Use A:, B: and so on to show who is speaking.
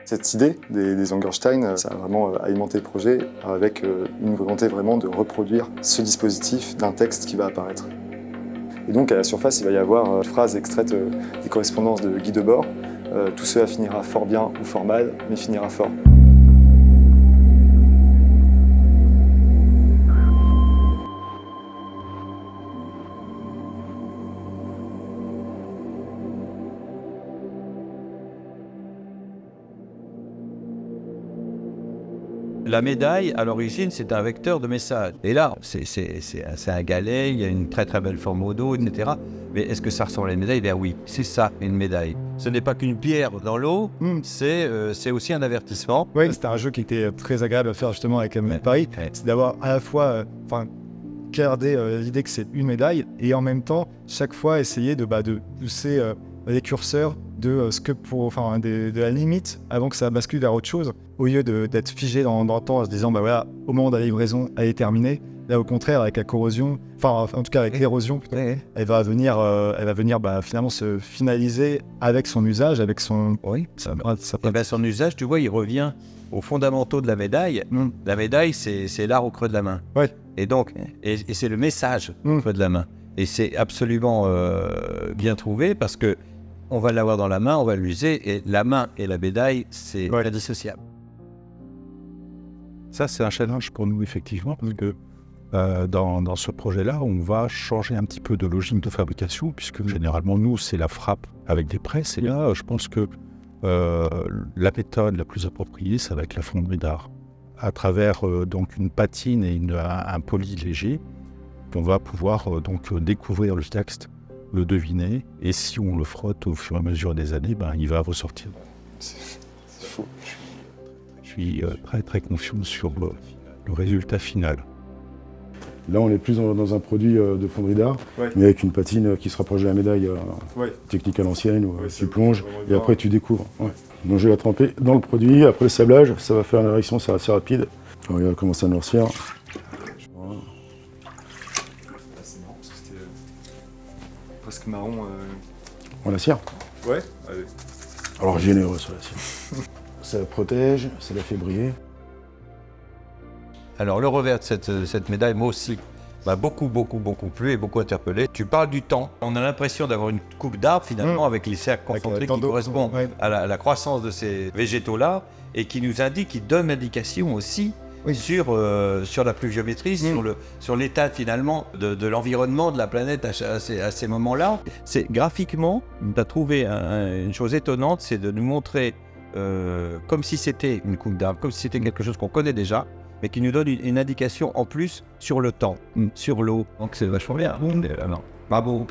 A: Cette idée des Angerstein, ça a vraiment alimenté le projet avec une volonté vraiment de reproduire ce dispositif d'un texte qui va apparaître. Et donc à la surface, il va y avoir une phrase extraite des correspondances de Guy Debord. Tout cela finira fort bien ou fort mal, mais finira fort.
B: La médaille, à l'origine, c'est un vecteur de message. Et là, c'est un galet, il y a une très très belle forme au dos, etc. Mais est-ce que ça ressemble à une médaille? Ben oui, c'est ça, une médaille. Ce n'est pas qu'une pierre dans l'eau, c'est aussi un avertissement.
C: Oui, c'était un jeu qui était très agréable à faire justement avec la médaille de Paris. C'est d'avoir à la fois garder l'idée que c'est une médaille et en même temps, chaque fois, essayer de pousser les curseurs de de la limite avant que ça bascule vers autre chose, au lieu d'être figé dans le temps en se disant voilà, au moment de la livraison, elle est terminée. Là, au contraire, avec la corrosion, en tout cas avec l'érosion, elle va venir finalement se finaliser avec son usage, avec son.
B: Oui. Son usage, tu vois, il revient aux fondamentaux de la médaille. La médaille, c'est l'art au creux de la main.
C: Ouais.
B: Et donc, et c'est le message au creux de la main. Et c'est absolument bien trouvé parce que on va l'avoir dans la main, on va l'user, et la main et la médaille, c'est indissociable.
D: Ça, c'est un challenge pour nous, effectivement, parce que dans ce projet-là, on va changer un petit peu de logique de fabrication, puisque généralement, nous, c'est la frappe avec des presses. Et là, je pense que la méthode la plus appropriée, ça va être la fonderie d'art. À travers donc une patine et un poli léger, on va pouvoir découvrir le texte, le deviner, et si on le frotte au fur et à mesure des années, il va ressortir.
A: C'est fou.
D: Je suis très très confiant sur le résultat final.
E: Là, on est plus dans un produit de fonderie d'art, mais avec une patine qui se rapproche de la médaille technique à l'ancienne, où tu plonges et après tu découvres. Donc je vais la tremper dans le produit, après le sablage, ça va faire une réaction, c'est assez rapide. Alors, il va commencer à noircir.
A: C'est marrant parce que c'était presque marron.
E: On la cire.
A: Ouais, allez.
E: Alors généreux sur la cire. Ça la protège, ça la fait briller.
B: Alors le revers de cette médaille, moi aussi, m'a beaucoup plu et beaucoup interpellé. Tu parles du temps. On a l'impression d'avoir une coupe d'arbre finalement avec les cercles concentriques qui correspondent à la croissance de ces végétaux-là et qui nous indique, qui donne l'indication aussi sur la pluviométrie, sur l'état finalement de l'environnement de la planète à ces moments-là. C'est graphiquement, tu as trouvé une chose étonnante, c'est de nous montrer comme si c'était une coupe d'arbre, comme si c'était quelque chose qu'on connaît déjà, mais qui nous donne une indication en plus sur le temps, sur l'eau. Donc c'est vachement bien. Bravo.